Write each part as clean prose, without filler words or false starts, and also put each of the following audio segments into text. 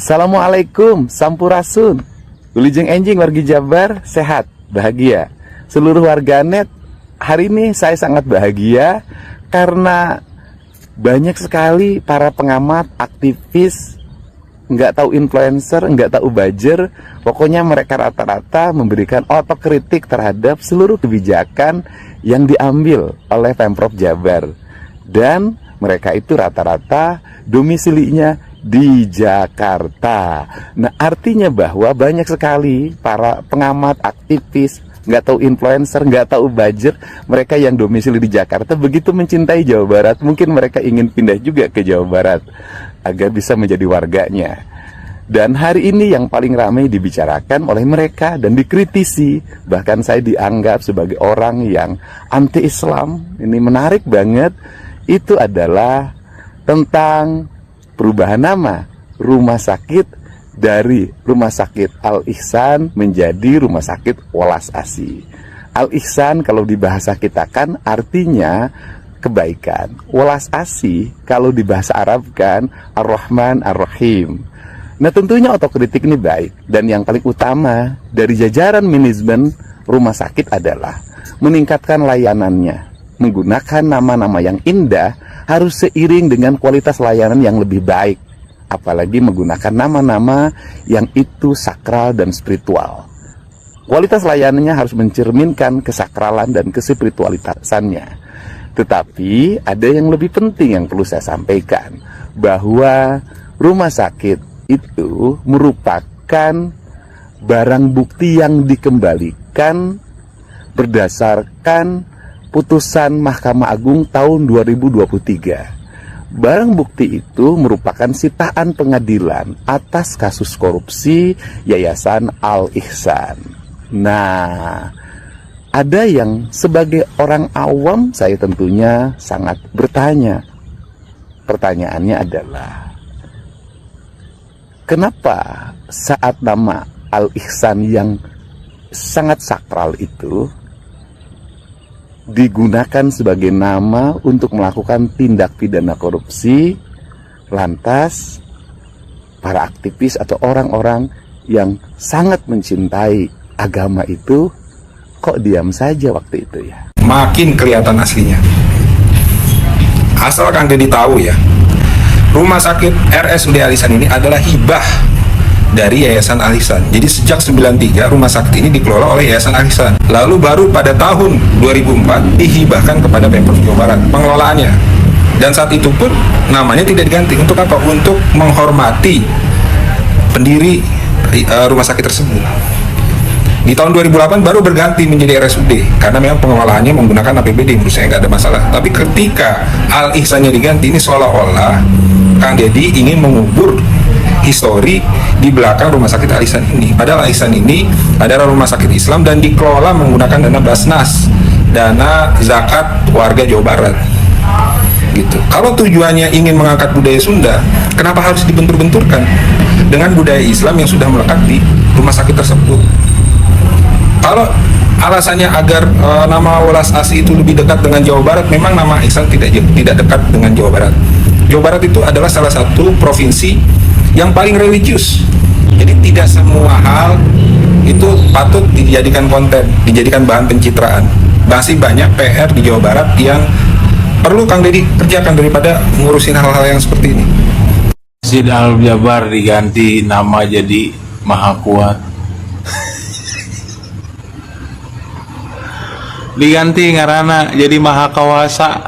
Assalamualaikum, Sampurasun. Wilujeng enjing wargi Jabar, sehat, bahagia. Seluruh warganet, hari ini saya sangat bahagia karena banyak sekali para pengamat, aktivis, nggak tahu influencer, nggak tahu buzzer, pokoknya mereka rata-rata memberikan otokritik terhadap seluruh kebijakan yang diambil oleh Pemprov Jabar. Dan mereka itu rata-rata domisilinya di Jakarta. Nah, artinya bahwa banyak sekali para pengamat, aktivis, nggak tahu influencer, nggak tahu buzzer, mereka yang domisili di Jakarta begitu mencintai Jawa Barat, mungkin mereka ingin pindah juga ke Jawa Barat agar bisa menjadi warganya. Dan hari ini yang paling ramai dibicarakan oleh mereka dan dikritisi, bahkan saya dianggap sebagai orang yang anti-Islam. Ini menarik banget. Itu adalah tentang perubahan nama rumah sakit dari Rumah Sakit Al-Ihsan menjadi Rumah Sakit Welas Asih. Al-Ihsan kalau di bahasa kita kan artinya kebaikan. Welas Asih kalau di bahasa Arab kan Ar-Rahman Ar-Rahim. Nah, tentunya otokritik ini baik, dan yang paling utama dari jajaran manajemen rumah sakit adalah meningkatkan layanannya. Menggunakan nama-nama yang indah harus seiring dengan kualitas layanan yang lebih baik, apalagi menggunakan nama-nama yang itu sakral dan spiritual. Kualitas layanannya harus mencerminkan kesakralan dan kespiritualitasannya. Tetapi ada yang lebih penting yang perlu saya sampaikan, bahwa rumah sakit itu merupakan barang bukti yang dikembalikan berdasarkan putusan Mahkamah Agung tahun 2023. Barang bukti itu merupakan sitaan pengadilan atas kasus korupsi Yayasan Al-Ihsan. Nah, ada yang sebagai orang awam saya tentunya sangat bertanya. Pertanyaannya adalah, kenapa saat nama Al-Ihsan yang sangat sakral itu digunakan sebagai nama untuk melakukan tindak pidana korupsi, lantas para aktivis atau orang-orang yang sangat mencintai agama itu kok diam saja waktu itu ya? Makin kelihatan aslinya. Asal Kang Deddy tahu ya, Rumah Sakit RSUD Al-Ihsan ini adalah hibah dari Yayasan Al-Ihsan. Jadi sejak 93 rumah sakit ini dikelola oleh Yayasan Al-Ihsan. Lalu baru pada tahun 2004 dihibahkan kepada Pemprov Jawa Barat pengelolaannya. Dan saat itu pun namanya tidak diganti. Untuk apa? Untuk menghormati pendiri rumah sakit tersebut. Di tahun 2008 baru berganti menjadi RSUD karena memang pengelolaannya menggunakan APBD, menurut saya nggak ada masalah. Tapi ketika Al-Ihsannya diganti, ini seolah-olah Kang Deddy ingin mengubur histori di belakang rumah sakit Al-Ihsan ini. Padahal Al-Ihsan ini adalah rumah sakit Islam dan dikelola menggunakan dana Basnas, dana zakat warga Jawa Barat. Gitu. Kalau tujuannya ingin mengangkat budaya Sunda, kenapa harus dibentur-benturkan dengan budaya Islam yang sudah melekat di rumah sakit tersebut? Kalau alasannya agar nama Welas Asih itu lebih dekat dengan Jawa Barat, memang nama Ihsan tidak dekat dengan Jawa Barat. Jawa Barat itu adalah salah satu provinsi yang paling religius. Jadi tidak semua hal itu patut dijadikan konten, dijadikan bahan pencitraan. Masih banyak PR di Jawa Barat yang perlu Kang Deddy kerjakan daripada ngurusin hal-hal yang seperti ini. Masjid Al-Jabar diganti nama jadi Maha Kuat. Diganti ngarana jadi Maha Kawasa.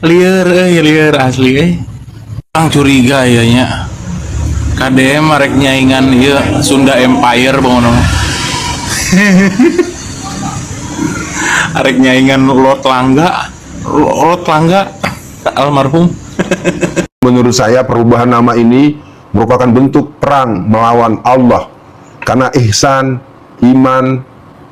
lieur asli orang curiga ya nya KDM marek nyaingan ieu Sunda Empire bangono. Arek nyaingan Lord Langga almarhum. Menurut saya perubahan nama ini merupakan bentuk perang melawan Allah, karena ihsan, iman,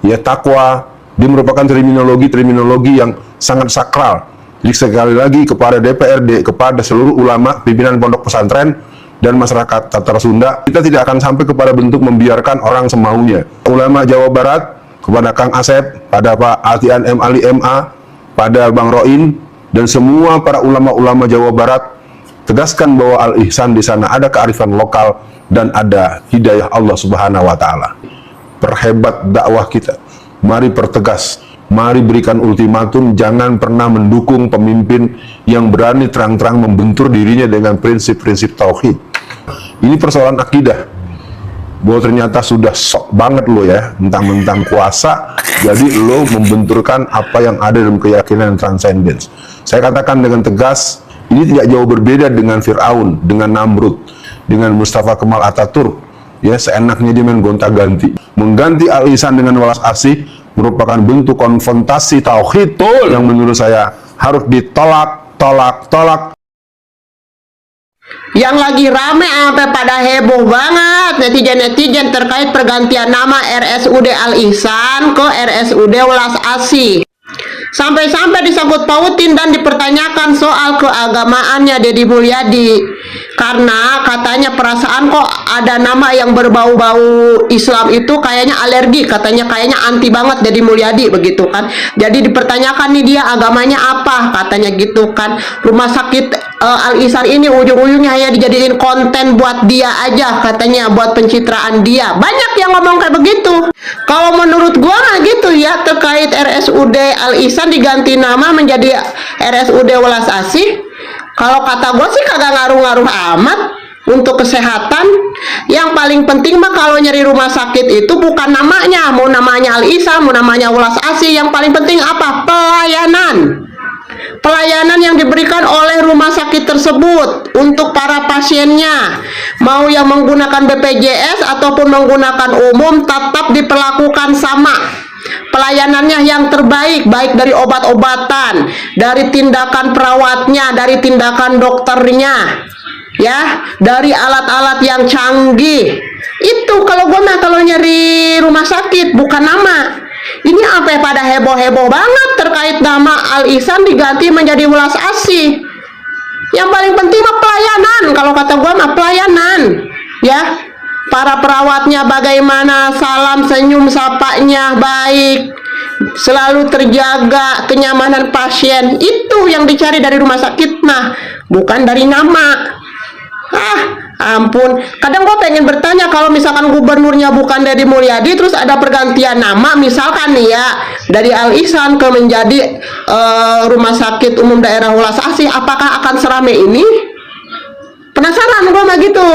ya takwa, dia merupakan terminologi yang sangat sakral. Jadi sekali lagi kepada DPRD, kepada seluruh ulama, pimpinan pondok pesantren, dan masyarakat Tatar Sunda, kita tidak akan sampai kepada bentuk membiarkan orang semaunya. Ulama Jawa Barat, kepada Kang Asep, pada Pak Atian M. Ali MA, pada Bang Roin, dan semua para ulama-ulama Jawa Barat, tegaskan bahwa Al-Ihsan di sana ada kearifan lokal dan ada hidayah Allah Subhanahu wa taala. Perhebat dakwah kita. Mari pertegas, mari berikan ultimatum, jangan pernah mendukung pemimpin yang berani terang-terang membentur dirinya dengan prinsip-prinsip tauhid. Ini persoalan akidah. Bahwa ternyata sudah sok banget lo ya, mentang-mentang kuasa, jadi lo membenturkan apa yang ada dalam keyakinan transcendence. Saya katakan dengan tegas, ini tidak jauh berbeda dengan Fir'aun, dengan Namrud, dengan Mustafa Kemal Ataturk. Ya, seenaknya dia main gonta-ganti. Mengganti Al-Ihsan dengan welas asih merupakan bentuk konfrontasi tauhid yang menurut saya harus ditolak, tolak. Yang lagi rame sampai pada heboh banget netizen-netizen terkait pergantian nama RSUD Al-Ihsan ke RSUD Welas Asih. Sampai-sampai disangkut pautin dan dipertanyakan soal keagamaannya Deddy Mulyadi, karena katanya perasaan kok ada nama yang berbau-bau Islam itu kayaknya alergi, kayaknya anti banget Deddy Mulyadi begitu kan. Jadi dipertanyakan nih dia agamanya apa, katanya gitu kan. Rumah sakit Al-Ihsan ini ujung-ujungnya hanya dijadiin konten buat dia aja, katanya buat pencitraan dia. Banyak yang ngomong kayak begitu. Kalau menurut gua nggak gitu ya, terkait RSUD Al-Ihsan diganti nama menjadi RSUD Welas Asih. Kalau kata gua sih kagak ngaruh-ngaruh amat untuk kesehatan. Yang paling penting mah kalau nyari rumah sakit itu bukan namanya, mau namanya Al-Ihsan, mau namanya Welas Asih. Yang paling penting apa? Pelayanan yang diberikan oleh rumah sakit tersebut untuk para pasiennya, mau yang menggunakan BPJS ataupun menggunakan umum, tetap diperlakukan sama. Pelayanannya yang terbaik, baik dari obat-obatan, dari tindakan perawatnya, dari tindakan dokternya, ya, dari alat-alat yang canggih. Itu kalau gue mah kalau nyari rumah sakit, bukan nama. Ini apa pada heboh-heboh banget terkait nama Al-Ihsan diganti menjadi Welas Asih. Yang paling penting mah pelayanan. Kalau kata gua mah pelayanan, ya. Para perawatnya bagaimana, salam senyum sapanya baik, selalu terjaga kenyamanan pasien. Itu yang dicari dari rumah sakit mah, bukan dari nama. Ampun, kadang gue pengen bertanya, kalau misalkan gubernurnya bukan Deddy Mulyadi, terus ada pergantian nama, misalkan nih ya, dari Al-Ihsan ke menjadi Rumah Sakit Umum Daerah Welas Asih, apakah akan serame ini? Penasaran gue mah gitu.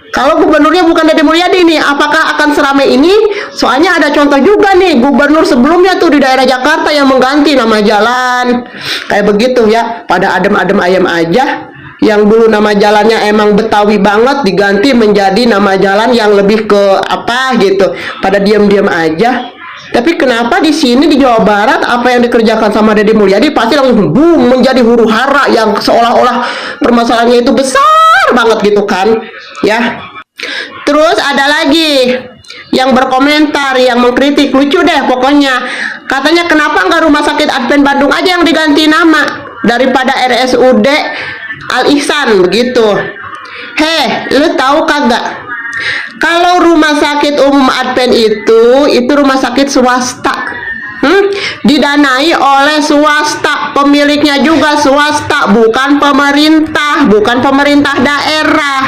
Kalau gubernurnya bukan Deddy Mulyadi nih, apakah akan serame ini? Soalnya ada contoh juga nih, gubernur sebelumnya tuh di daerah Jakarta yang mengganti nama jalan, kayak begitu ya, pada adem-adem ayam aja. Yang dulu nama jalannya emang Betawi banget diganti menjadi nama jalan yang lebih ke apa gitu, pada diam-diam aja. Tapi kenapa di sini di Jawa Barat apa yang dikerjakan sama Deddy Mulyadi pasti langsung boom menjadi huru hara, yang seolah-olah permasalahannya itu besar banget gitu kan ya. Terus ada lagi yang berkomentar, yang mengkritik, lucu deh pokoknya. Katanya kenapa nggak Rumah Sakit Advent Bandung aja yang diganti nama daripada RSUD Al-Ihsan begitu. Lu tahu kagak? Kalau Rumah Sakit Umum Advent itu rumah sakit swasta. Didanai oleh swasta, pemiliknya juga swasta, bukan pemerintah daerah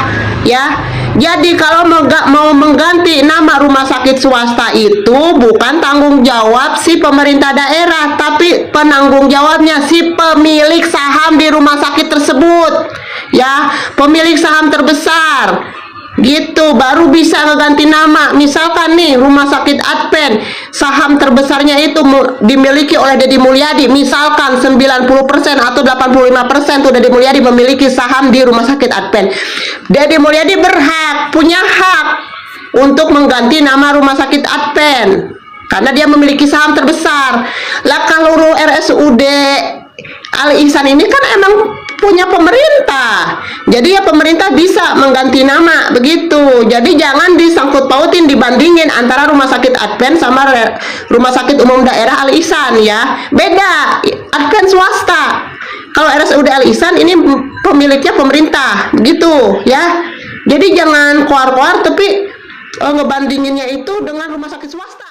ya. Jadi kalau mau mengganti nama rumah sakit swasta itu bukan tanggung jawab si pemerintah daerah, tapi penanggung jawabnya si pemilik saham di rumah sakit tersebut ya, pemilik saham terbesar gitu, baru bisa ngeganti nama. Misalkan nih Rumah Sakit Advent, saham terbesarnya itu dimiliki oleh Deddy Mulyadi, misalkan 90% atau 85% tuh Deddy Mulyadi memiliki saham di Rumah Sakit Advent. Deddy Mulyadi punya hak untuk mengganti nama Rumah Sakit Advent karena dia memiliki saham terbesar. Lah kalau RSUD Al-Ihsan ini kan emang punya pemerintah, jadi ya pemerintah bisa mengganti nama begitu. Jadi jangan disangkut pautin, dibandingin antara Rumah Sakit Advent sama Rumah Sakit Umum Daerah Al-Ihsan ya, beda. Advent swasta, kalau RSUD Al-Ihsan ini pemiliknya pemerintah begitu ya. Jadi jangan koar-koar tapi ngebandinginnya itu dengan rumah sakit swasta.